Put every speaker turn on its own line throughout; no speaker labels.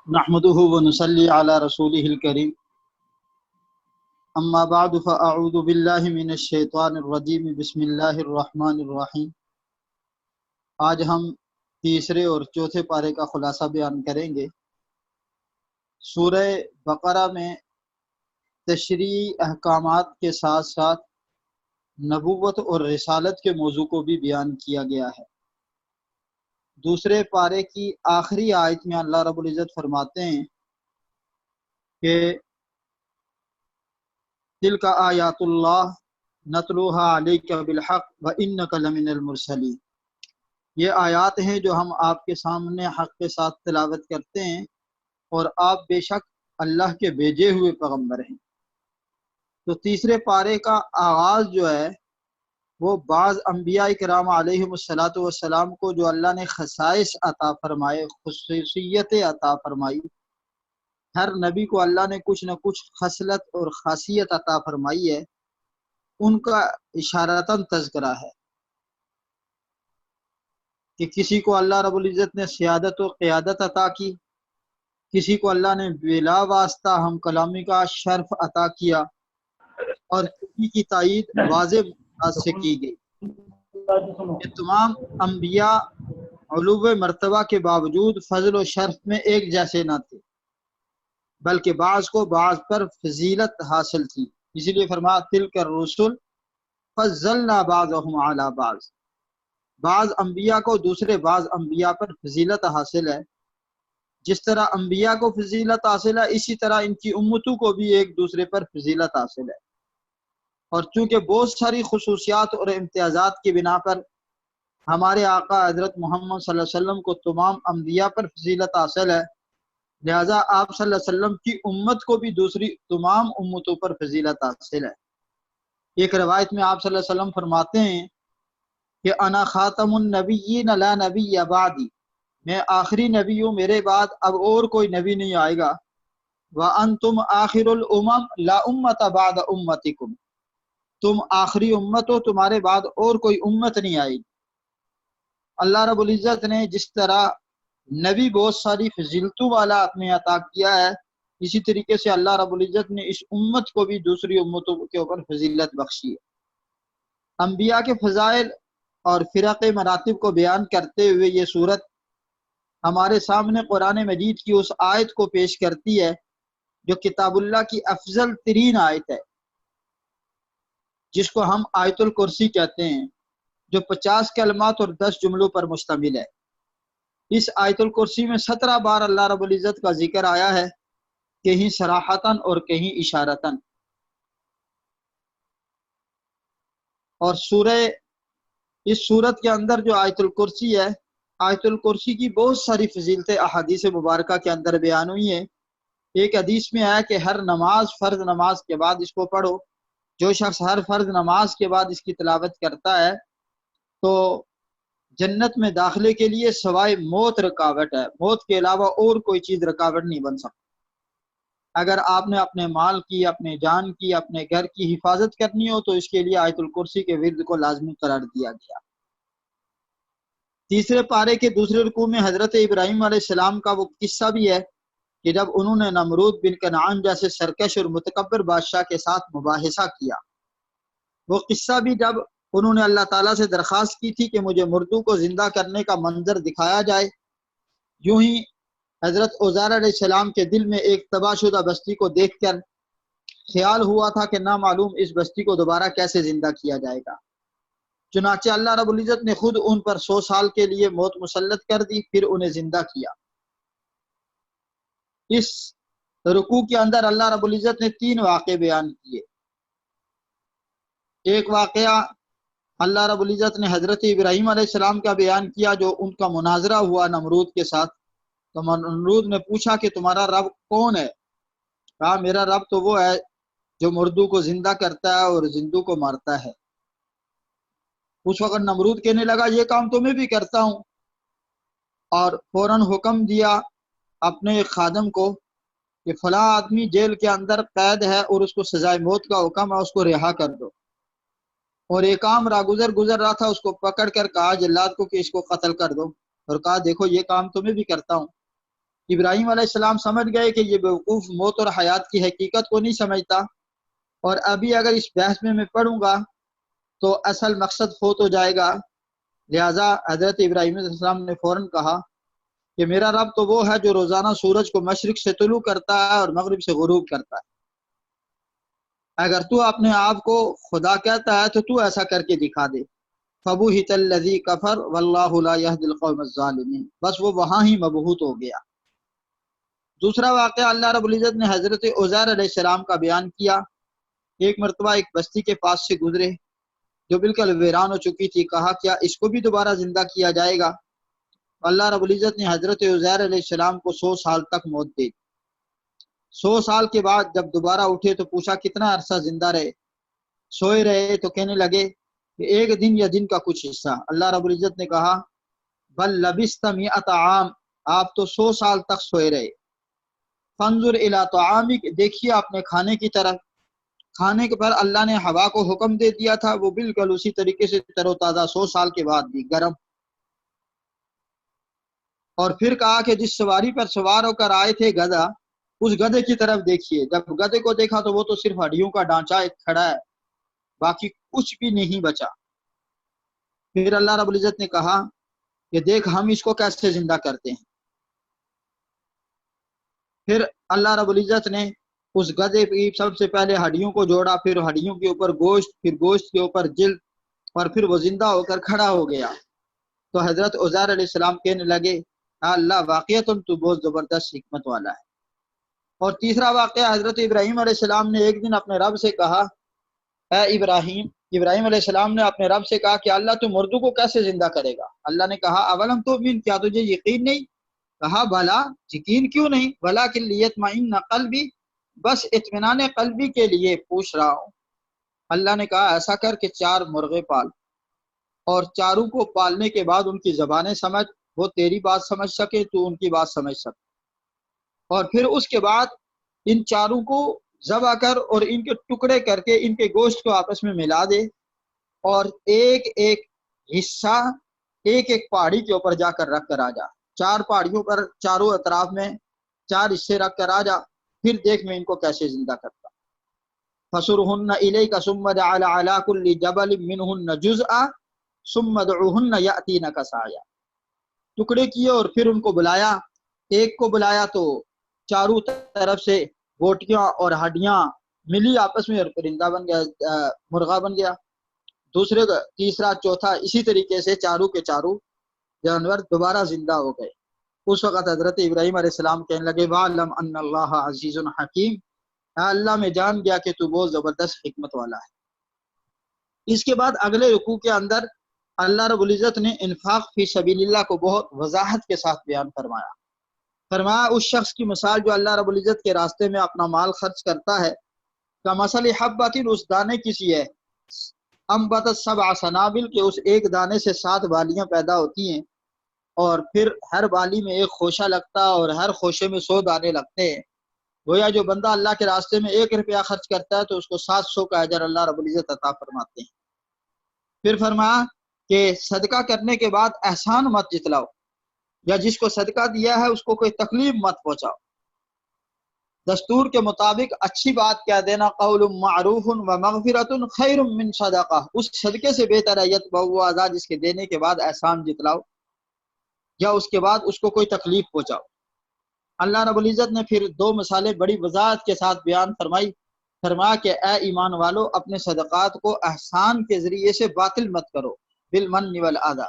نحمده ونصلي على رسوله الكريم اما بعد فاعوذ بالله من الشیطان الرجیم بسم اللہ الرحمن الرحیم۔ آج ہم تیسرے اور چوتھے پارے کا خلاصہ بیان کریں گے۔ سورہ بقرہ میں تشریعی احکامات کے ساتھ ساتھ نبوت اور رسالت کے موضوع کو بھی بیان کیا گیا ہے۔ دوسرے پارے کی آخری آیت میں اللہ رب العزت فرماتے ہیں کہ تلک آیات اللہ نتلوہا علیک بالحق وانک لمن المرسلین۔ یہ آیات ہیں جو ہم آپ کے سامنے حق کے ساتھ تلاوت کرتے ہیں اور آپ بے شک اللہ کے بھیجے ہوئے پیغمبر ہیں۔ تو تیسرے پارے کا آغاز جو ہے وہ بعض انبیاء کرام علیہم السلام کو جو اللہ نے خصائص عطا فرمائے، خصوصیت عطا فرمائی، ہر نبی کو اللہ نے کچھ نہ کچھ خصلت اور خاصیت عطا فرمائی ہے، ان کا اشارتاً تذکرہ ہے کہ کسی کو اللہ رب العزت نے سیادت و قیادت عطا کی، کسی کو اللہ نے بلا واسطہ ہم کلامی کا شرف عطا کیا، اور کسی کی تائید واضح بات سے کی گئی۔ یہ تمام انبیاء علو مرتبہ کے باوجود فضل و شرف میں ایک جیسے نہ تھے، بلکہ بعض کو بعض پر فضیلت حاصل تھی۔ اسی لیے فرمایا تلک الرسل فضلنا بعضهم علی بعض، بعض انبیاء کو دوسرے بعض انبیاء پر فضیلت حاصل ہے۔ جس طرح انبیاء کو فضیلت حاصل ہے، اسی طرح ان کی امتوں کو بھی ایک دوسرے پر فضیلت حاصل ہے۔ اور چونکہ بہت ساری خصوصیات اور امتیازات کی بنا پر ہمارے آقا حضرت محمد صلی اللہ علیہ وسلم کو تمام انبیاء پر فضیلت حاصل ہے، لہذا آپ صلی اللہ علیہ وسلم کی امت کو بھی دوسری تمام امتوں پر فضیلت حاصل ہے۔ ایک روایت میں آپ صلی اللہ علیہ وسلم فرماتے ہیں کہ انا خاتم النبیین لا نبی بعدی، میں آخری نبی ہوں، میرے بعد اب اور کوئی نبی نہیں آئے گا۔ وانتم آخر الامم لا امت بعد امتکم، تم آخری امت ہو، تمہارے بعد اور کوئی امت نہیں آئے گی۔ اللہ رب العزت نے جس طرح نبی بہت ساری فضیلتوں والا اپنے عطا کیا ہے، اسی طریقے سے اللہ رب العزت نے اس امت کو بھی دوسری امتوں کے اوپر فضیلت بخشی ہے۔ انبیاء کے فضائل اور فرق مراتب کو بیان کرتے ہوئے یہ صورت ہمارے سامنے قرآن مجید کی اس آیت کو پیش کرتی ہے جو کتاب اللہ کی افضل ترین آیت ہے، جس کو ہم آیت الکرسی کہتے ہیں، جو 50 کلمات اور 10 جملوں پر مشتمل ہے۔ اس آیت الکرسی میں 17 بار اللہ رب العزت کا ذکر آیا ہے، کہیں صراحتاً اور کہیں اشارتاً۔ اور اس سورت کے اندر جو آیت الکرسی ہے، آیت الکرسی کی بہت ساری فضیلتیں احادیث مبارکہ کے اندر بیان ہوئی ہیں۔ ایک حدیث میں آیا کہ ہر نماز، فرض نماز کے بعد اس کو پڑھو، جو شخص ہر فرض نماز کے بعد اس کی تلاوت کرتا ہے تو جنت میں داخلے کے لیے سوائے موت رکاوٹ ہے، موت کے علاوہ اور کوئی چیز رکاوٹ نہیں بن سکتی۔ اگر آپ نے اپنے مال کی، اپنے جان کی، اپنے گھر کی حفاظت کرنی ہو تو اس کے لیے آیت الکرسی کے ورد کو لازمی قرار دیا گیا۔ تیسرے پارے کے دوسرے رکوع میں حضرت ابراہیم علیہ السلام کا وہ قصہ بھی ہے کہ جب انہوں نے نمرود بن کنعان جیسے سرکش اور متکبر بادشاہ کے ساتھ مباحثہ کیا، وہ قصہ بھی جب انہوں نے اللہ تعالیٰ سے درخواست کی تھی کہ مجھے مردوں کو زندہ کرنے کا منظر دکھایا جائے، یوں ہی حضرت عزیر علیہ السلام کے دل میں ایک تباہ شدہ بستی کو دیکھ کر خیال ہوا تھا کہ نامعلوم اس بستی کو دوبارہ کیسے زندہ کیا جائے گا۔ چنانچہ اللہ رب العزت نے خود ان پر 100 سال کے لیے موت مسلط کر دی، پھر انہیں زندہ کیا۔ اس رکوع کے اندر اللہ رب العزت نے 3 واقعے بیان کیے۔ ایک واقعہ اللہ رب العزت نے حضرت ابراہیم علیہ السلام کا بیان کیا، جو ان کا مناظرہ ہوا نمرود کے ساتھ۔ تو نمرود نے پوچھا کہ تمہارا رب کون ہے؟ کہا میرا رب تو وہ ہے جو مردوں کو زندہ کرتا ہے اور زندوں کو مارتا ہے۔ اس وقت نمرود کہنے لگا یہ کام تو میں بھی کرتا ہوں، اور فوراً حکم دیا اپنے ایک خادم کو کہ فلاں آدمی جیل کے اندر قید ہے اور اس کو سزائے موت کا حکم ہے، اس کو رہا کر دو۔ اور ایک عام راگزر گزر رہا تھا، اس کو پکڑ کر کہا جلاد کو کہ اس کو قتل کر دو، اور کہا دیکھو یہ کام تو میں بھی کرتا ہوں۔ ابراہیم علیہ السلام سمجھ گئے کہ یہ بیوقوف موت اور حیات کی حقیقت کو نہیں سمجھتا، اور ابھی اگر اس بحث میں پڑھوں گا تو اصل مقصد ہو تو جائے گا، لہٰذا حضرت ابراہیم علیہ السلام نے فوراً کہا کہ میرا رب تو وہ ہے جو روزانہ سورج کو مشرق سے طلوع کرتا ہے اور مغرب سے غروب کرتا ہے، اگر تو اپنے آپ کو خدا کہتا ہے تو تو ایسا کر کے دکھا دے۔ فَبُهِتَ الَّذِي كَفَرَ وَاللَّهُ لَا يَهْدِي الْقَوْمَ الظَّالِمِينَ، بس وہ وہاں ہی مبہوت ہو گیا۔ دوسرا واقعہ اللہ رب العزت نے حضرت عزیر علیہ السلام کا بیان کیا۔ ایک مرتبہ ایک بستی کے پاس سے گزرے جو بالکل ویران ہو چکی تھی، کہا کیا اس کو بھی دوبارہ زندہ کیا جائے گا؟ اللہ رب العزت نے حضرت عزیر علیہ السلام کو 100 سال تک موت دے دی۔ 100 سال کے بعد جب دوبارہ اٹھے تو پوچھا کتنا عرصہ زندہ رہے؟ سوئے رہے تو کہنے لگے کہ ایک دن یا دن کا کچھ حصہ۔ اللہ رب العزت نے کہا بل لبثت 100 عام، آپ تو 100 سال تک سوئے رہے۔ فانظر الی طعامک، دیکھیے اپنے کھانے کی طرف، کھانے کے پر اللہ نے ہوا کو حکم دے دیا تھا، وہ بالکل اسی طریقے سے تر و تازہ 100 سال کے بعد بھی گرم۔ اور پھر کہا کہ جس سواری پر سوار ہو کر آئے تھے گدھا، اس گدھے کی طرف دیکھیے۔ جب گدھے کو دیکھا تو وہ تو صرف ہڈیوں کا ڈھانچہ ایک کھڑا ہے، باقی کچھ بھی نہیں بچا۔ پھر اللہ رب العزت نے کہا کہ دیکھ ہم اس کو کیسے زندہ کرتے ہیں۔ پھر اللہ رب العزت نے اس گدھے کی سب سے پہلے ہڈیوں کو جوڑا، پھر ہڈیوں کے اوپر گوشت، پھر گوشت کے اوپر جلد، اور پھر وہ زندہ ہو کر کھڑا ہو گیا۔ تو حضرت عزیر علیہ السلام کہنے لگے اللہ واقعتاً تو بہت زبردست حکمت والا ہے۔ اور تیسرا واقعہ حضرت ابراہیم علیہ السلام نے ایک دن اپنے رب سے کہا اے ابراہیم، ابراہیم علیہ السلام نے اپنے رب سے کہا کہ اللہ تو مردوں کو کیسے زندہ کرے گا؟ اللہ نے کہا اولم تؤمن، کیا تجھے یقین نہیں؟ کہا بھلا، یقین کیوں نہیں؟ ولکن لیطمئن قلبی، بس اطمینان قلبی کے لیے پوچھ رہا ہوں۔ اللہ نے کہا ایسا کر کہ 4 مرغے پال، اور چاروں کو پالنے کے بعد ان کی زبانیں سمجھ، وہ تیری بات سمجھ سکے تو ان کی بات سمجھ سکے، اور پھر اس کے بعد ان چاروں کو ذبح کر اور ان کے ٹکڑے کر کے ان کے گوشت کو آپس میں ملا دے، اور ایک ایک حصہ ایک ایک پہاڑی کے اوپر جا کر رکھ کر آ جا، 4 پہاڑیوں پر چاروں اطراف میں 4 حصے رکھ کر آ جا، پھر دیکھ میں ان کو کیسے زندہ کرتا۔ فَسُرْهُنَّ إِلَيْكَ ثُمَّ اجْعَلْ عَلَى كُلِّ جَبَلٍ مِّنْهُنَّ جُزْءًا ثُمَّ ادْعُهُنَّ يَأْتِينَكَ سَعْيًا، ٹکڑے کیے اور پھر ان کو بلایا، ایک کو بلایا تو چاروں طرف سے بوٹیاں اور ہڈیاں ملی آپس میں اور پرندہ بن گیا، مرغا بن گیا، دوسرے کا تیسرا چوتھا، اسی طریقے سے چاروں کے چاروں جانور دوبارہ زندہ ہو گئے۔ اس وقت حضرت ابراہیم علیہ السلام کہنے لگے وَعْلَمْ أَنَّ اللَّهَ عَزِيزٌ حَكِيمٌ، اللہ میں جان گیا کہ تو بہت زبردست حکمت والا ہے۔ اس کے بعد اگلے رکوع کے اندر اللہ رب العزت نے انفاق فی سبیل اللہ کو بہت وضاحت کے ساتھ بیان فرمایا۔ فرمایا اس شخص کی مثال جو اللہ رب العزت کے راستے میں اپنا مال خرچ کرتا ہے، کمثل حبۃ، اس دانے کی سی ہے، انبتت 7 سنابل، کہ اس ایک دانے سے 7 بالیاں پیدا ہوتی ہیں، اور پھر ہر بالی میں ایک خوشہ لگتا ہے اور ہر خوشے میں 100 دانے لگتے ہیں۔ گویا جو بندہ اللہ کے راستے میں 1 روپیہ خرچ کرتا ہے تو اس کو 700 کا اجر اللہ رب العزت عطا فرماتے ہیں۔ پھر فرمایا کہ صدقہ کرنے کے بعد احسان مت جتلاؤ، یا جس کو صدقہ دیا ہے اس کو کوئی تکلیف مت پہنچاؤ، دستور کے مطابق اچھی بات کہہ دینا، قول معروف و مغفرۃ خیر من صدقہ، اس صدقے سے بہتر ہے یتبعہ اذی، جس کے دینے کے بعد احسان جتلاؤ یا اس کے بعد اس کو کوئی تکلیف پہنچاؤ۔ اللہ رب العزت نے پھر 2 مثالیں بڑی وضاحت کے ساتھ بیان فرمائی، فرمایا کہ اے ایمان والو، اپنے صدقات کو احسان کے ذریعے سے باطل مت کرو، بالمن والاذی،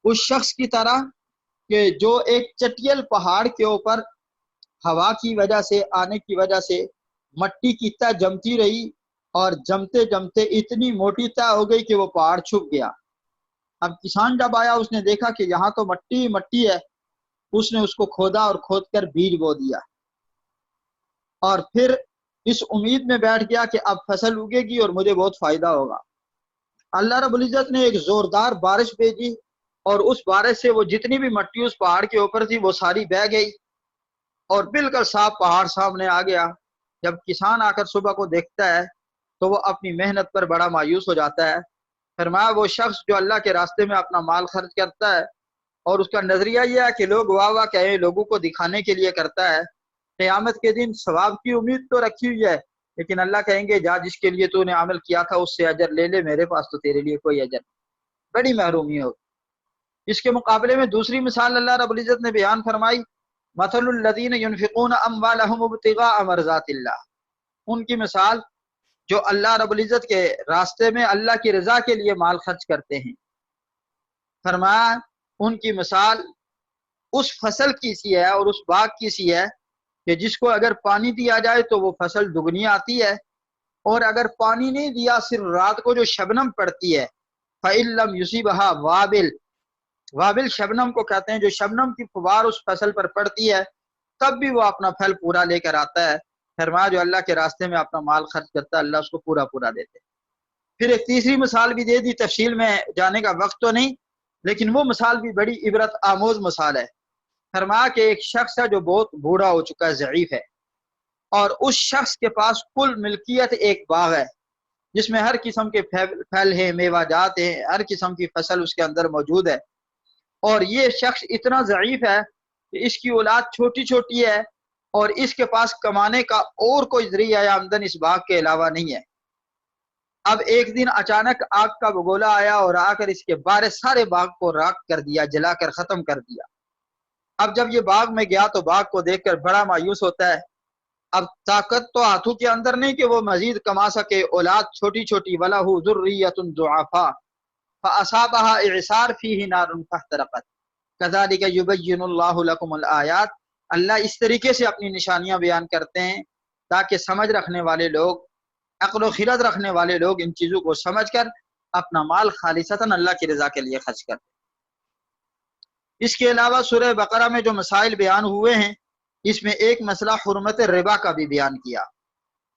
اس شخص کی طرح کہ جو ایک چٹیل پہاڑ کے اوپر ہوا کی وجہ سے، آنے کی وجہ سے مٹی کی تہ جمتی رہی، اور جمتے جمتے اتنی موٹی تہ ہو گئی کہ وہ پہاڑ چھپ گیا۔ اب کسان جب آیا اس نے دیکھا کہ یہاں تو مٹی مٹی ہے، اس نے اس کو کھودا اور کھود کر بیج بو دیا، اور پھر اس امید میں بیٹھ گیا کہ اب فصل اگے گی اور مجھے بہت فائدہ ہوگا۔ اللہ رب العزت نے ایک زوردار بارش بھیجی، اور اس بارش سے وہ جتنی بھی مٹی اس پہاڑ کے اوپر تھی وہ ساری بہہ گئی، اور بالکل صاف پہاڑ سامنے آ گیا۔ جب کسان آ کر صبح کو دیکھتا ہے تو وہ اپنی محنت پر بڑا مایوس ہو جاتا ہے۔ فرمایا وہ شخص جو اللہ کے راستے میں اپنا مال خرچ کرتا ہے اور اس کا نظریہ یہ ہے کہ لوگ واہ واہ کہیں، لوگوں کو دکھانے کے لیے کرتا ہے۔ قیامت کے دن ثواب کی امید تو رکھی ہوئی ہے، لیکن اللہ کہیں گے جا جس کے لیے تو نے عمل کیا تھا اس سے اجر لے لے، میرے پاس تو تیرے لیے کوئی اجر نہیں۔ بڑی محرومی ہوگی۔ اس کے مقابلے میں دوسری مثال اللہ رب العزت نے بیان فرمائی، مثل الذین ينفقون اموالهم ابتغاء مرضات اللہ، ان کی مثال جو اللہ رب العزت کے راستے میں اللہ کی رضا کے لیے مال خرچ کرتے ہیں۔ فرمایا ان کی مثال اس فصل کی سی ہے اور اس باغ کی سی ہے کہ جس کو اگر پانی دیا جائے تو وہ فصل دگنی آتی ہے، اور اگر پانی نہیں دیا، صرف رات کو جو شبنم پڑتی ہے، فَإِن لَّمْ يُصِبْهَا وابل، وابل شبنم کو کہتے ہیں، جو شبنم کی فوار اس فصل پر پڑتی ہے تب بھی وہ اپنا پھل پورا لے کر آتا ہے۔ فرمایا جو اللہ کے راستے میں اپنا مال خرچ کرتا ہے اللہ اس کو پورا پورا دیتے۔ پھر ایک تیسری مثال بھی دے دی، تفصیل میں جانے کا وقت تو نہیں، لیکن وہ مثال بھی بڑی عبرت آموز مثال ہے۔ فرمایا کہ ایک شخص ہے جو بہت بوڑھا ہو چکا ہے، ضعیف ہے، اور اس شخص کے پاس کل ملکیت ایک باغ ہے جس میں ہر قسم کے پھل ہیں، میوہ جات ہیں، ہر قسم کی فصل اس کے اندر موجود ہے، اور یہ شخص اتنا ضعیف ہے کہ اس کی اولاد چھوٹی چھوٹی ہے اور اس کے پاس کمانے کا اور کوئی ذریعہ یا آمدن اس باغ کے علاوہ نہیں ہے۔ اب ایک دن اچانک آگ کا بگولا آیا اور آ کر اس کے سارے باغ کو راکھ کر دیا، جلا کر ختم کر دیا۔ اب جب یہ باغ میں گیا تو باغ کو دیکھ کر بڑا مایوس ہوتا ہے۔ اب طاقت تو ہاتھوں کے اندر نہیں کہ وہ مزید کما سکے، اولاد چھوٹی چھوٹی، وَلَهُ ذُرِّيَّةٌ ضُعَفَاءُ فَأَصَابَهَا إِعْصَارٌ فِيهِ نَارٌ فَاحْتَرَقَتْ كَذَلِكَ يُبَيِّنُ اللَّهُ لَكُمُ الْآيَاتِ۔ اللہ اس طریقے سے اپنی نشانیاں بیان کرتے ہیں تاکہ سمجھ رکھنے والے لوگ، عقل و خرد رکھنے والے لوگ ان چیزوں کو سمجھ کر اپنا مال خالصتاً اللہ کی رضا کے لیے خرچ کریں۔ اس کے علاوہ سورہ بقرہ میں جو مسائل بیان ہوئے ہیں اس میں ایک مسئلہ حرمت ربا کا بھی بیان کیا۔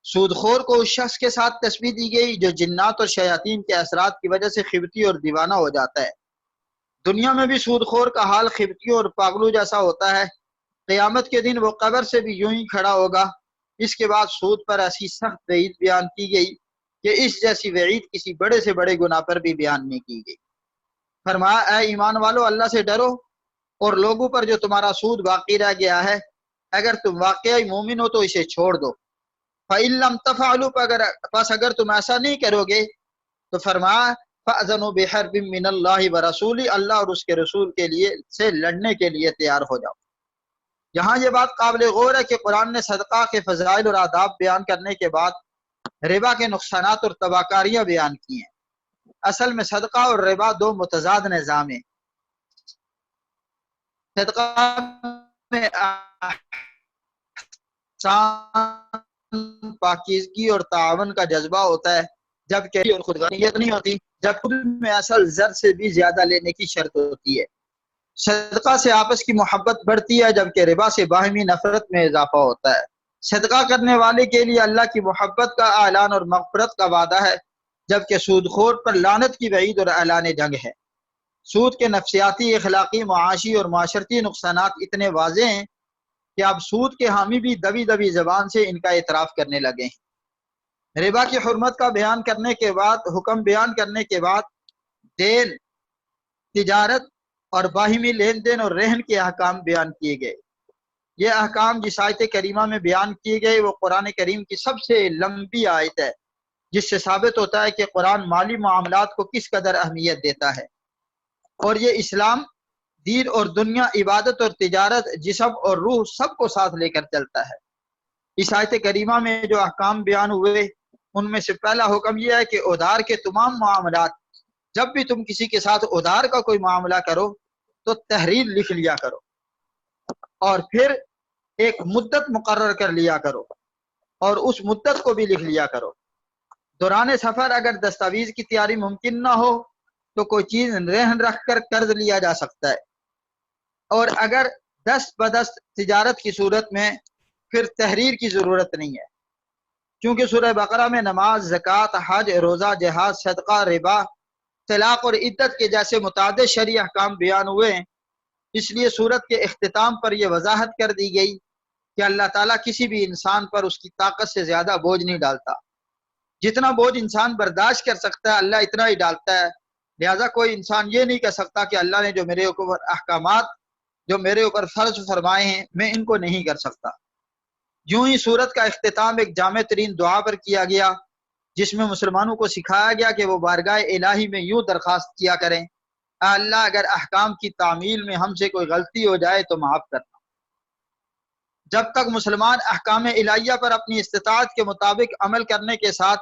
سود خور کو اس شخص کے ساتھ تشبیہ دی گئی جو جنات اور شیاطین کے اثرات کی وجہ سے خبتی اور دیوانہ ہو جاتا ہے۔ دنیا میں بھی سود خور کا حال خبتیوں اور پاگلوں جیسا ہوتا ہے، قیامت کے دن وہ قبر سے بھی یوں ہی کھڑا ہوگا۔ اس کے بعد سود پر ایسی سخت وعید بیان کی گئی کہ اس جیسی وعید کسی بڑے سے بڑے گناہ پر بھی بیان نہیں کی گئی۔ فرمایا اے ایمان والو، اللہ سے ڈرو اور لوگوں پر جو تمہارا سود باقی رہ گیا ہے اگر تم واقعی مومن ہو تو اسے چھوڑ دو۔ فَإِن لَّمْ تَفْعَلُوا، پس اگر تم ایسا نہیں کرو گے تو فرمایا فَأْذَنُوا بِحَرْبٍ مِّنَ اللَّهِ وَرَسُولِهِ، اللہ اور اس کے رسول کے لیے سے لڑنے کے لیے تیار ہو جاؤ۔ یہاں یہ بات قابل غور ہے کہ قرآن نے صدقہ کے فضائل اور آداب بیان کرنے کے بعد ربا کے نقصانات اور تباہکاریاں بیان کی ہیں۔ اصل میں صدقہ اور ربا دو متضاد نظام ہیں۔ صدقہ میں پاکیزگی اور تعاون کا جذبہ ہوتا ہے جبکہ اور خودغرضیت نہیں ہوتی، جب خود میں اصل زر سے بھی زیادہ لینے کی شرط ہوتی ہے۔ صدقہ سے آپس کی محبت بڑھتی ہے جبکہ ربا سے باہمی نفرت میں اضافہ ہوتا ہے۔ صدقہ کرنے والے کے لیے اللہ کی محبت کا اعلان اور مغفرت کا وعدہ ہے جبکہ سود خور پر لعنت کی وعید اور اعلان جنگ ہے۔ سود کے نفسیاتی، اخلاقی، معاشی اور معاشرتی نقصانات اتنے واضح ہیں کہ اب سود کے حامی بھی دبی دبی زبان سے ان کا اعتراف کرنے لگے ہیں۔ ربا کی حرمت کا بیان کرنے کے بعد، حکم بیان کرنے کے بعد دین، تجارت اور باہمی لین دین اور رہن کے احکام بیان کیے گئے۔ یہ احکام جس آیت کریمہ میں بیان کیے گئے وہ قرآن کریم کی سب سے لمبی آیت ہے، جس سے ثابت ہوتا ہے کہ قرآن مالی معاملات کو کس قدر اہمیت دیتا ہے، اور یہ اسلام دین اور دنیا، عبادت اور تجارت، جسم اور روح سب کو ساتھ لے کر چلتا ہے۔ اس آیت کریمہ میں جو احکام بیان ہوئے ان میں سے پہلا حکم یہ ہے کہ ادھار کے تمام معاملات، جب بھی تم کسی کے ساتھ ادھار کا کوئی معاملہ کرو تو تحریر لکھ لیا کرو اور پھر ایک مدت مقرر کر لیا کرو اور اس مدت کو بھی لکھ لیا کرو۔ دوران سفر اگر دستاویز کی تیاری ممکن نہ ہو تو کوئی چیز رہن رکھ کر قرض لیا جا سکتا ہے، اور اگر دست بدست تجارت کی صورت میں پھر تحریر کی ضرورت نہیں ہے، کیونکہ سورہ بقرہ میں نماز، زکوٰۃ، حج، روزہ، جہاد، صدقہ، ربا، طلاق اور عدت کے جیسے متعدد شرعی احکام بیان ہوئے ہیں۔ اس لیے سورت کے اختتام پر یہ وضاحت کر دی گئی کہ اللہ تعالیٰ کسی بھی انسان پر اس کی طاقت سے زیادہ بوجھ نہیں ڈالتا۔ جتنا بوجھ انسان برداشت کر سکتا ہے اللہ اتنا ہی ڈالتا ہے، لہذا کوئی انسان یہ نہیں کہہ سکتا کہ اللہ نے جو میرے اوپر احکامات جو میرے اوپر فرض فرمائے ہیں میں ان کو نہیں کر سکتا۔ یوں ہی سورت کا اختتام ایک جامع ترین دعا پر کیا گیا، جس میں مسلمانوں کو سکھایا گیا کہ وہ بارگاہ الہی میں یوں درخواست کیا کریں، اے اللہ اگر احکام کی تعمیل میں ہم سے کوئی غلطی ہو جائے تو معاف کرنا۔ جب تک مسلمان احکام الہیہ پر اپنی استطاعت کے مطابق عمل کرنے کے ساتھ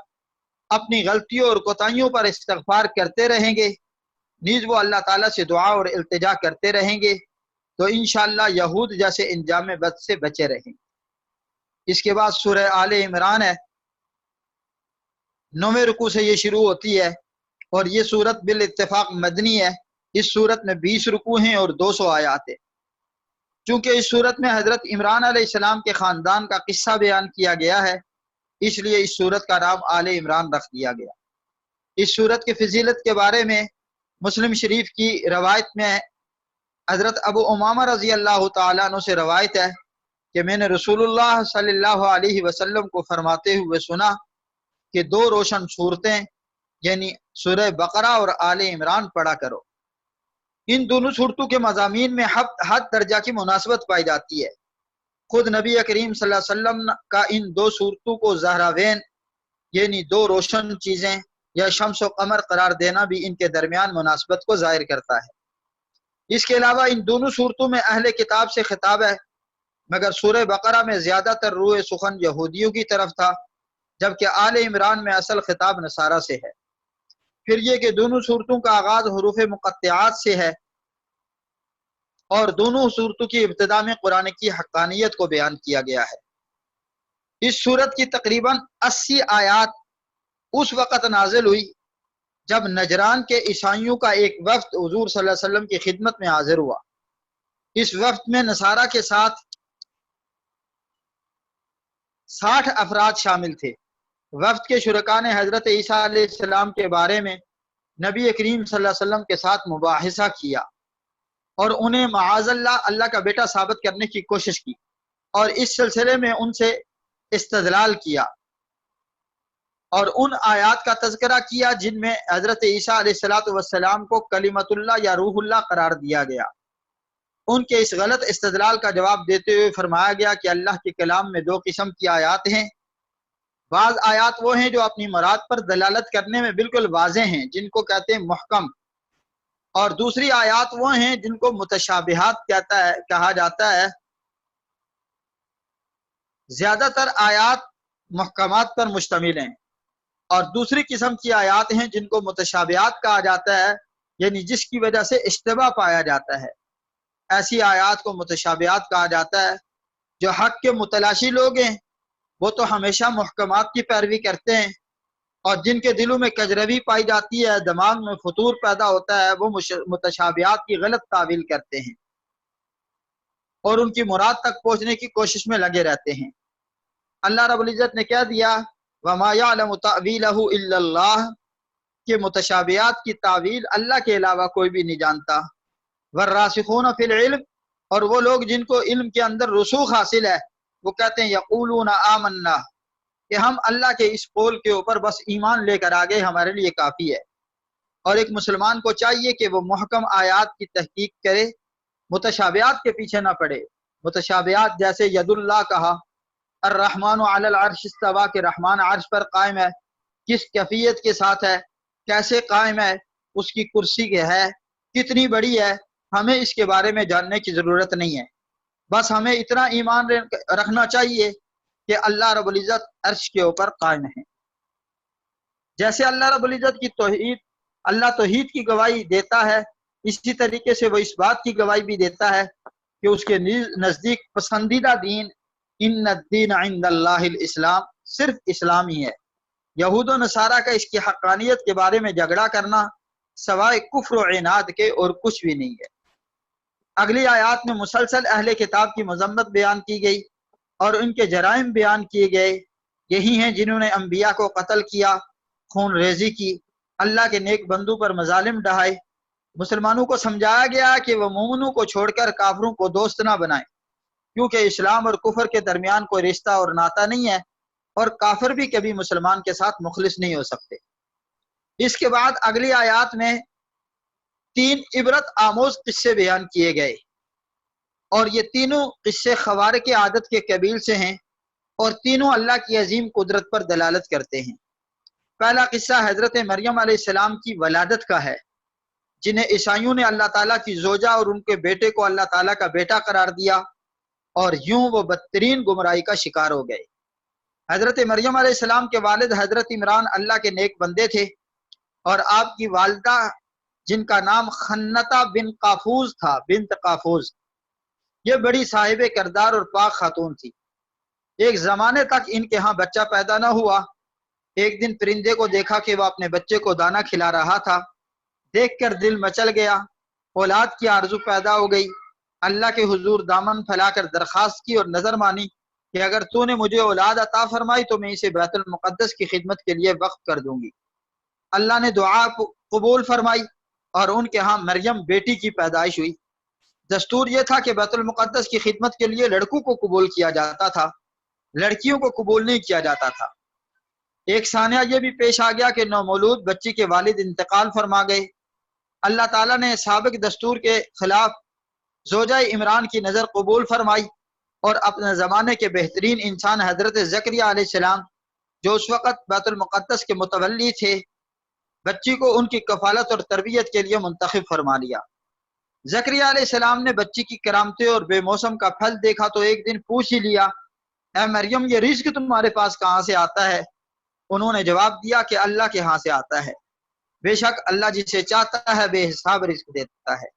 اپنی غلطیوں اور کوتاہیوں پر استغفار کرتے رہیں گے، نیز وہ اللہ تعالیٰ سے دعا اور التجا کرتے رہیں گے، تو انشاءاللہ یہود جیسے انجام بد سے بچے رہیں گے۔ اس کے بعد سورہ آل عمران ہے، 9ویں رکوع سے یہ شروع ہوتی ہے، اور یہ سورت بالاتفاق مدنی ہے۔ اس سورت میں 20 رکوع ہیں اور 200 آیات ہیں۔ چونکہ اس سورت میں حضرت عمران علیہ السلام کے خاندان کا قصہ بیان کیا گیا ہے، اس لیے اس سورت کا نام آل عمران رکھ دیا گیا۔ اس سورت کی فضیلت کے بارے میں مسلم شریف کی روایت میں حضرت ابو امامہ رضی اللہ تعالیٰ عنہ سے روایت ہے کہ میں نے رسول اللہ صلی اللہ علیہ وسلم کو فرماتے ہوئے سنا کہ 2 روشن صورتیں یعنی سورہ بقرہ اور آل عمران پڑھا کرو۔ ان دونوں صورتوں کے مضامین میں حد درجہ کی مناسبت پائی جاتی ہے۔ خود نبی کریم صلی اللہ علیہ وسلم کا ان 2 صورتوں کو زہراوین یعنی 2 روشن چیزیں یا شمس و قمر قرار دینا بھی ان کے درمیان مناسبت کو ظاہر کرتا ہے۔ اس کے علاوہ ان دونوں صورتوں میں اہل کتاب سے خطاب ہے، مگر سورہ بقرہ میں زیادہ تر روح سخن یہودیوں کی طرف تھا، جبکہ آل عمران میں اصل خطاب نصارہ سے ہے۔ پھر یہ کہ دونوں صورتوں کا آغاز حروف مقطعات سے ہے، اور دونوں صورتوں کی ابتدا میں قرآن کی حقانیت کو بیان کیا گیا ہے۔ اس صورت کی تقریباً 80 آیات اس وقت نازل ہوئی جب نجران کے عیسائیوں کا ایک وفد حضور صلی اللہ علیہ وسلم کی خدمت میں حاضر ہوا۔ اس وفد میں نصارہ کے ساتھ 60 افراد شامل تھے۔ وفد کے شرکاء نے حضرت عیسیٰ علیہ السلام کے بارے میں نبی کریم صلی اللہ علیہ وسلم کے ساتھ مباحثہ کیا اور انہیں معاذ اللہ کا بیٹا ثابت کرنے کی کوشش کی، اور اس سلسلے میں ان سے استدلال کیا اور ان آیات کا تذکرہ کیا جن میں حضرت عیسیٰ علیہ السلام کو کلمت اللہ یا روح اللہ قرار دیا گیا۔ ان کے اس غلط استدلال کا جواب دیتے ہوئے فرمایا گیا کہ اللہ کے کلام میں 2 قسم کی آیات ہیں۔ بعض آیات وہ ہیں جو اپنی مراد پر دلالت کرنے میں بالکل واضح ہیں، جن کو کہتے ہیں محکم، اور دوسری آیات وہ ہیں جن کو متشابہات کہا جاتا ہے۔ زیادہ تر آیات محکمات پر مشتمل ہیں، اور دوسری قسم کی آیات ہیں جن کو متشابہات کہا جاتا ہے، یعنی جس کی وجہ سے اشتباہ پایا جاتا ہے۔ ایسی آیات کو متشابہات کہا جاتا ہے۔ جو حق کے متلاشی لوگ ہیں وہ تو ہمیشہ محکمات کی پیروی کرتے ہیں، اور جن کے دلوں میں کجروی پائی جاتی ہے، دماغ میں فطور پیدا ہوتا ہے، وہ متشابہات کی غلط تعویل کرتے ہیں اور ان کی مراد تک پہنچنے کی کوشش میں لگے رہتے ہیں۔ اللہ رب العزت نے کہہ دیا وَمَا يَعْلَمُ تَأْوِيلَهُ إِلَّا اللَّهُ کہ متشابہات کی تعویل اللہ کے علاوہ کوئی بھی نہیں جانتا۔ وَالرَّاسِخُونَ فِي الْعِلْمِ اور وہ لوگ جن کو علم کے اندر رسوخ حاصل ہے، وہ کہتے ہیں یقولون آمنا کہ ہم اللہ کے اس قول کے اوپر بس ایمان لے کر آگے ہمارے لیے کافی ہے۔ اور ایک مسلمان کو چاہیے کہ وہ محکم آیات کی تحقیق کرے، متشابہات کے پیچھے نہ پڑے۔ متشابہات جیسے ید اللہ کہا، الرحمن علی العرش استویٰ کہ رحمان عرش پر قائم ہے، کس کیفیت کے ساتھ ہے، کیسے قائم ہے، اس کی کرسی کے ہے، کتنی بڑی ہے، ہمیں اس کے بارے میں جاننے کی ضرورت نہیں ہے۔ بس ہمیں اتنا ایمان رکھنا چاہیے کہ اللہ رب العزت عرش کے اوپر قائم ہے۔ جیسے اللہ رب العزت کی توحید کی گواہی دیتا ہے، اسی طریقے سے وہ اس بات کی گواہی بھی دیتا ہے کہ اس کے نزدیک پسندیدہ دین ان الدین عند اللہ الاسلام صرف اسلام ہی ہے۔ یہود و نصارہ کا اس کی حقانیت کے بارے میں جھگڑا کرنا سوائے کفر و عناد کے اور کچھ بھی نہیں ہے۔ اگلی آیات میں مسلسل اہل کتاب کی مذمت بیان کی گئی اور ان کے جرائم بیان کیے گئے۔ یہی ہیں جنہوں نے انبیاء کو قتل کیا، خون ریزی کی، اللہ کے نیک بندوں پر مظالم ڈھائے۔ مسلمانوں کو سمجھایا گیا کہ وہ مومنوں کو چھوڑ کر کافروں کو دوست نہ بنائیں، کیونکہ اسلام اور کفر کے درمیان کوئی رشتہ اور ناتا نہیں ہے، اور کافر بھی کبھی مسلمان کے ساتھ مخلص نہیں ہو سکتے۔ اس کے بعد اگلی آیات میں 3 عبرت آموز قصے بیان کیے گئے، اور یہ تینوں قصے خوارق عادت کے قبیل سے ہیں، اور تینوں اللہ کی عظیم قدرت پر دلالت کرتے ہیں۔ پہلا قصہ حضرت مریم علیہ السلام کی ولادت کا ہے، جنہیں عیسائیوں نے اللہ تعالیٰ کی زوجہ اور ان کے بیٹے کو اللہ تعالیٰ کا بیٹا قرار دیا، اور یوں وہ بدترین گمراہی کا شکار ہو گئے۔ حضرت مریم علیہ السلام کے والد حضرت عمران اللہ کے نیک بندے تھے، اور آپ کی والدہ جن کا نام خنتہ بن قافوز تھا، بنت قافوز، یہ بڑی صاحب کردار اور پاک خاتون تھی۔ ایک زمانے تک ان کے ہاں بچہ پیدا نہ ہوا۔ ایک دن پرندے کو دیکھا کہ وہ اپنے بچے کو دانا کھلا رہا تھا، دیکھ کر دل مچل گیا، اولاد کی آرزو پیدا ہو گئی۔ اللہ کے حضور دامن پھیلا کر درخواست کی اور نظر مانی کہ اگر تو نے مجھے اولاد عطا فرمائی تو میں اسے بیت المقدس کی خدمت کے لیے وقف کر دوں گی۔ اللہ نے دعا قبول فرمائی اور ان کے ہاں مریم بیٹی کی پیدائش ہوئی۔ دستور یہ تھا کہ بیت المقدس کی خدمت کے لیے لڑکوں کو قبول کیا جاتا تھا، لڑکیوں کو قبول نہیں کیا جاتا تھا۔ ایک ثانیہ یہ بھی پیش آ گیا کہ نومولود بچی کے والد انتقال فرما گئے۔ اللہ تعالیٰ نے سابق دستور کے خلاف زوجہ عمران کی نظر قبول فرمائی، اور اپنے زمانے کے بہترین انسان حضرت زکریا علیہ السلام، جو اس وقت بیت المقدس کے متولی تھے، بچی کو ان کی کفالت اور تربیت کے لیے منتخب فرما لیا۔ زکریا علیہ السلام نے بچی کی کرامتیں اور بے موسم کا پھل دیکھا تو ایک دن پوچھ ہی لیا، اے مریم یہ رزق تمہارے پاس کہاں سے آتا ہے؟ انہوں نے جواب دیا کہ اللہ کے ہاں سے آتا ہے، بے شک اللہ جسے چاہتا ہے بے حساب رزق دیتا ہے۔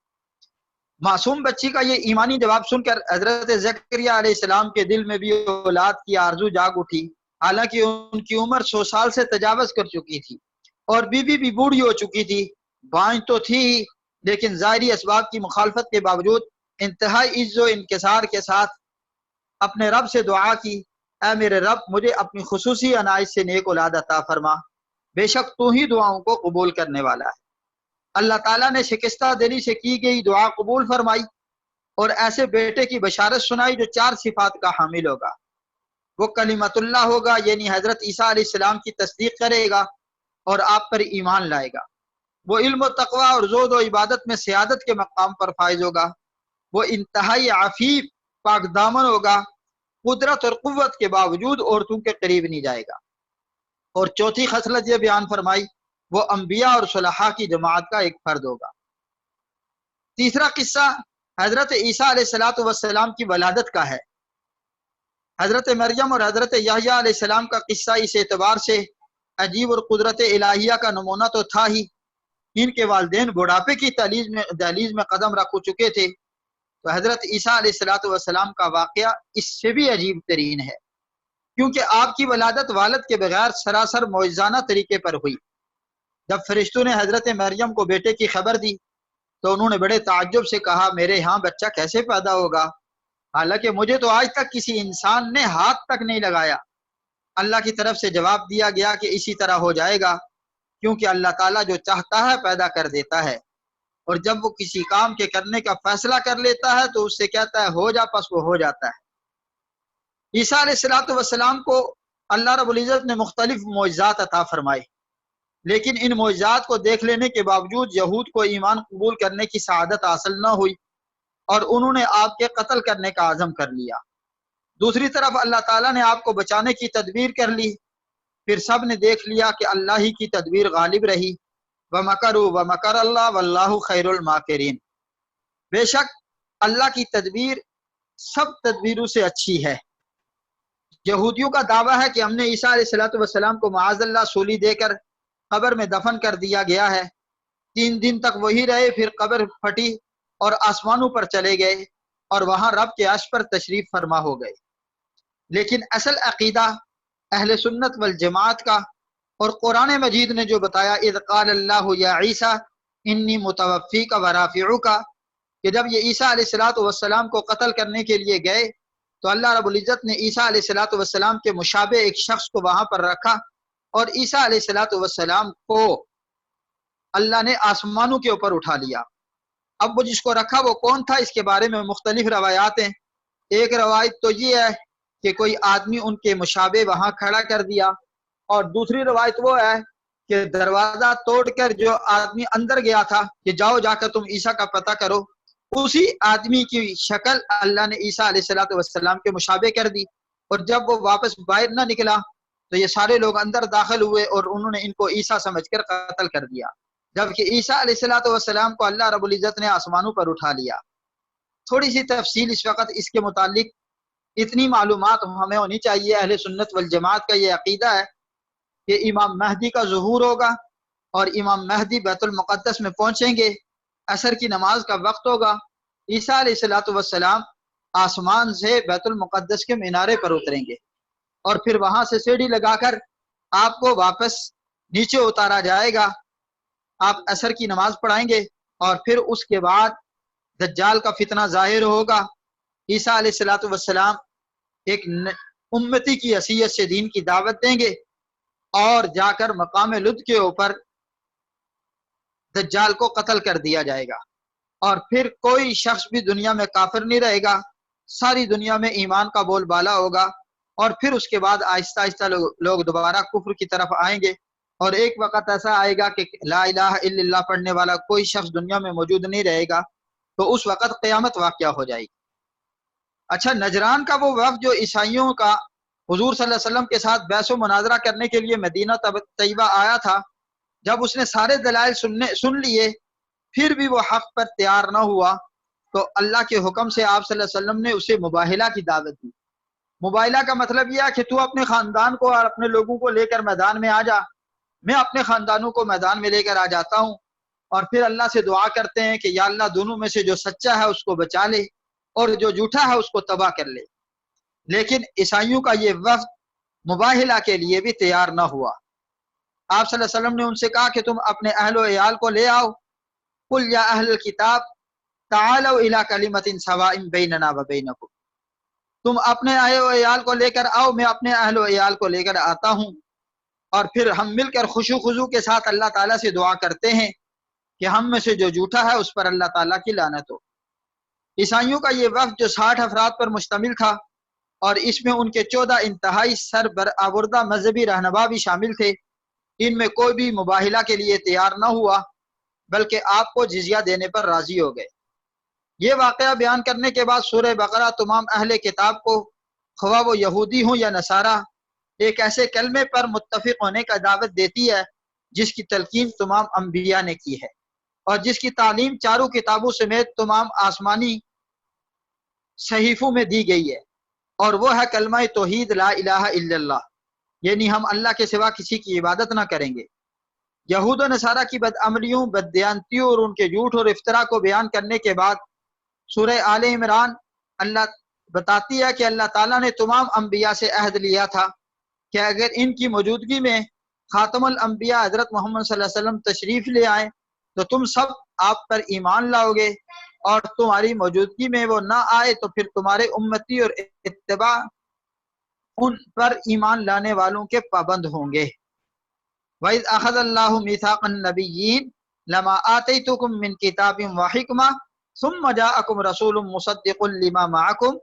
معصوم بچی کا یہ ایمانی جواب سن کر حضرت زکریا علیہ السلام کے دل میں بھی اولاد کی آرزو جاگ اٹھی، حالانکہ ان کی عمر 100 سال سے تجاوز کر چکی تھی، اور بیوی بھی بوڑھی ہو چکی تھی۔ بائیں تو تھی ہی، لیکن ظاہری اسباب کی مخالفت کے باوجود انتہائی عز و انکسار کے ساتھ اپنے رب سے دعا کی، اے میرے رب مجھے اپنی خصوصی عنایت سے نیک اولاد عطا فرما، بے شک تو ہی دعاؤں کو قبول کرنے والا ہے۔ اللہ تعالیٰ نے شکستہ دلی سے کی گئی دعا قبول فرمائی اور ایسے بیٹے کی بشارت سنائی جو 4 صفات کا حامل ہوگا۔ وہ کلمت اللہ ہوگا، یعنی حضرت عیسیٰ علیہ السلام کی تصدیق کرے گا اور آپ پر ایمان لائے گا۔ وہ علم و تقوی اور زہد و عبادت میں سیادت کے مقام پر فائز ہوگا۔ وہ انتہائی عفیف پاک دامن ہوگا، قدرت اور قوت کے باوجود عورتوں کے قریب نہیں جائے گا۔ اور چوتھی خصلت یہ بیان فرمائی، وہ انبیاء اور صلحاء کی جماعت کا ایک فرد ہوگا۔ تیسرا قصہ حضرت عیسیٰ علیہ السلام کی ولادت کا ہے۔ حضرت مریم اور حضرت یحییٰ علیہ السلام کا قصہ اس اعتبار سے عجیب اور قدرت الہیہ کا نمونہ تو تھا ہی، ان کے والدین بڑھاپے کی دہلیز میں قدم رکھ چکے تھے، تو حضرت عیسیٰ علیہ السلام کا واقعہ اس سے بھی عجیب ترین ہے، کیونکہ آپ کی ولادت والد کے بغیر سراسر معجزانہ طریقے پر ہوئی۔ جب فرشتوں نے حضرت مریم کو بیٹے کی خبر دی تو انہوں نے بڑے تعجب سے کہا، میرے ہاں بچہ کیسے پیدا ہوگا، حالانکہ مجھے تو آج تک کسی انسان نے ہاتھ تک نہیں لگایا۔ اللہ کی طرف سے جواب دیا گیا کہ اسی طرح ہو جائے گا، کیونکہ اللہ تعالیٰ جو چاہتا ہے پیدا کر دیتا ہے، اور جب وہ کسی کام کے کرنے کا فیصلہ کر لیتا ہے تو اس سے کہتا ہے ہو جا، پس وہ ہو جاتا ہے۔ عیسیٰ علیہ السلام کو اللہ رب العزت نے مختلف معجزات عطا فرمائے، لیکن ان معجزات کو دیکھ لینے کے باوجود یہود کو ایمان قبول کرنے کی سعادت حاصل نہ ہوئی، اور انہوں نے آپ کے قتل کرنے کا عزم کر لیا۔ دوسری طرف اللہ تعالیٰ نے آپ کو بچانے کی تدبیر کر لی، پھر سب نے دیکھ لیا کہ اللہ ہی کی تدبیر غالب رہی۔ وَمَكَرُوا وَمَكَرَ اللَّهُ وَاللَّهُ خَيْرُ الْمَاكِرِينَ، بے شک اللہ کی تدبیر سب تدبیروں سے اچھی ہے۔ یہودیوں کا دعویٰ ہے کہ ہم نے عیسیٰ علیہ السلام کو معاذ اللہ سولی دے کر قبر میں دفن کر دیا گیا ہے۔ 3 دن تک وہی رہے، پھر قبر پھٹی اور آسمانوں پر چلے گئے اور وہاں رب کے عرش پر تشریف فرما ہو گئے۔ لیکن اصل عقیدہ اہل سنت والجماعت کا اور قرآن مجید نے جو بتایا، اذ قال اللہ یا عیسیٰ انی متوفیک ورافعک، کہ جب یہ عیسیٰ علیہ السلام کو قتل کرنے کے لیے گئے تو اللہ رب العزت نے عیسیٰ علیہ السلام کے مشابہ ایک شخص کو وہاں پر رکھا، اور عیسیٰ علیہ السلام کو اللہ نے آسمانوں کے اوپر اٹھا لیا۔ اب وہ جس کو رکھا وہ کون تھا، اس کے بارے میں مختلف روایات ہیں۔ ایک روایت تو یہ ہے کہ کوئی آدمی ان کے مشابہ وہاں کھڑا کر دیا، اور دوسری روایت وہ ہے کہ دروازہ توڑ کر جو آدمی اندر گیا تھا کہ جاؤ جا کر تم عیسیٰ کا پتہ کرو، اسی آدمی کی شکل اللہ نے عیسیٰ علیہ السلام کے مشابہ کر دی، اور جب وہ واپس باہر نہ نکلا تو یہ سارے لوگ اندر داخل ہوئے اور انہوں نے ان کو عیسیٰ سمجھ کر قتل کر دیا، جبکہ عیسیٰ علیہ السلام کو اللہ رب العزت نے آسمانوں پر اٹھا لیا۔ تھوڑی سی تفصیل اس وقت اس کے متعلق اتنی معلومات ہمیں ہونی چاہیے۔ اہل سنت والجماعت کا یہ عقیدہ ہے کہ امام مہدی کا ظہور ہوگا اور امام مہدی بیت المقدس میں پہنچیں گے، عصر کی نماز کا وقت ہوگا، عیسیٰ علیہ السلام آسمان سے بیت المقدس کے مینارے پر اتریں گے اور پھر وہاں سے سیڑھی لگا کر آپ کو واپس نیچے اتارا جائے گا، آپ عصر کی نماز پڑھائیں گے اور پھر اس کے بعد دجال کا فتنہ ظاہر ہوگا۔ عیسیٰ علیہ السلام ایک امتی کی حیثیت سے دین کی دعوت دیں گے اور جا کر مقام لد کے اوپر دجال کو قتل کر دیا جائے گا، اور پھر کوئی شخص بھی دنیا میں کافر نہیں رہے گا، ساری دنیا میں ایمان کا بول بالا ہوگا، اور پھر اس کے بعد آہستہ آہستہ لوگ دوبارہ کفر کی طرف آئیں گے، اور ایک وقت ایسا آئے گا کہ لا الہ الا اللہ پڑھنے والا کوئی شخص دنیا میں موجود نہیں رہے گا، تو اس وقت قیامت واقعہ ہو جائے گی۔ اچھا، نجران کا وہ وفد جو عیسائیوں کا حضور صلی اللہ علیہ وسلم کے ساتھ بحث و مناظرہ کرنے کے لیے مدینہ طیبہ آیا تھا، جب اس نے سارے دلائل سن لیے پھر بھی وہ حق پر تیار نہ ہوا، تو اللہ کے حکم سے آپ صلی اللہ علیہ وسلم نے اسے مباہلہ کی دعوت دی۔ مباہلہ کا مطلب یہ ہے کہ تو اپنے خاندان کو اور اپنے لوگوں کو لے کر میدان میں آ جا، میں اپنے خاندانوں کو میدان میں لے کر آ جاتا ہوں، اور پھر اللہ سے دعا کرتے ہیں کہ یا اللہ دونوں میں سے جو سچا ہے اس کو بچا لے اور جو جھوٹا ہے اس کو تباہ کر لے۔ لیکن عیسائیوں کا یہ وفد مباہلہ کے لیے بھی تیار نہ ہوا۔ آپ صلی اللہ علیہ وسلم نے ان سے کہا کہ تم اپنے اہل و عیال کو لے آؤ، قل یا اہل الکتاب تعالوا الی کلمۃ سواء بیننا و بینکم، تم اپنے اہل و عیال کو لے کر آؤ، میں اپنے اہل و عیال کو لے کر آتا ہوں، اور پھر ہم مل کر خوشو خضو کے ساتھ اللہ تعالیٰ سے دعا کرتے ہیں کہ ہم میں سے جو جھوٹا ہے اس پر اللہ تعالیٰ کی لعنت ہو۔ عیسائیوں کا یہ وفد جو 60 افراد پر مشتمل تھا، اور اس میں ان کے 14 انتہائی سربرآوردہ مذہبی رہنما بھی شامل تھے، ان میں کوئی بھی مباہلہ کے لیے تیار نہ ہوا، بلکہ آپ کو جزیہ دینے پر راضی ہو گئے۔ یہ واقعہ بیان کرنے کے بعد سورہ بقرہ تمام اہل کتاب کو، خواہ وہ یہودی ہوں یا نصارہ، ایک ایسے کلمے پر متفق ہونے کا دعوت دیتی ہے جس کی تلقین تمام انبیاء نے کی ہے، اور جس کی تعلیم چاروں کتابوں سمیت تمام آسمانی صحیفوں میں دی گئی ہے، اور وہ ہے کلمہ توحید لا الہ الا اللہ، یعنی ہم اللہ کے سوا کسی کی عبادت نہ کریں گے۔ یہود و نصارہ کی بدعملیوں، بددیانتیوں اور ان کے جھوٹ اور افطرا کو بیان کرنے کے بعد سورہ آل عمران اللہ بتاتی ہے کہ اللہ تعالیٰ نے تمام انبیاء سے عہد لیا تھا کہ اگر ان کی موجودگی میں خاتم الانبیاء حضرت محمد صلی اللہ علیہ وسلم تشریف لے آئیں تو تم سب آپ پر ایمان لاؤ گے، اور تمہاری موجودگی میں وہ نہ آئے تو پھر تمہارے امتی اور اتباع ان پر ایمان لانے والوں کے پابند ہوں گے۔ وَإِذْ أَخَذَ اللَّهُ مِيثَاقَ النَّبِيِّينَ لَمَا آتَيْتُكُم مِّن كِتَابٍ وَحِكْمَةٍ ثُمَّ جَاءَكُمْ رَسُولٌ مُصَدِّقٌ لِّمَا مَعَكُمْ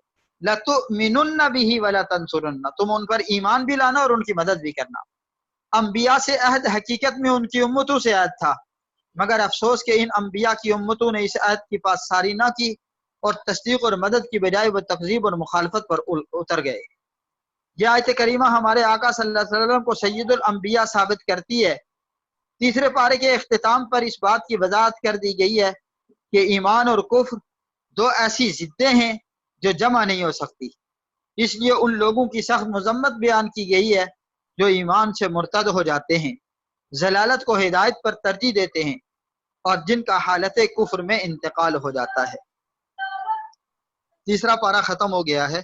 لَتُؤْمِنُنَّ بِهِ وَلَتَنصُرُنَّ، تم ان پر ایمان بھی لانا اور ان کی مدد بھی کرنا۔ انبیاء سے عہد حقیقت میں ان کی امتوں سے عہد تھا، مگر افسوس کہ ان انبیاء کی امتوں نے اس عہد کی پاسداری نہ کی اور تصدیق اور مدد کی بجائے وہ تکذیب اور مخالفت پر اتر گئے۔ یہ آیت کریمہ ہمارے آقا صلی اللہ علیہ وسلم کو سید الانبیاء ثابت کرتی ہے۔ تیسرے پارے کے اختتام پر اس بات کی وضاحت کر دی گئی ہے کہ ایمان اور کفر دو ایسی ضدیں ہیں جو جمع نہیں ہو سکتی، اس لیے ان لوگوں کی سخت مذمت بیان کی گئی ہے جو ایمان سے مرتد ہو جاتے ہیں، ضلالت کو ہدایت پر ترجیح دیتے ہیں، اور جن کا حالت کفر میں انتقال ہو جاتا ہے۔ تیسرا پارہ ختم ہو گیا ہے۔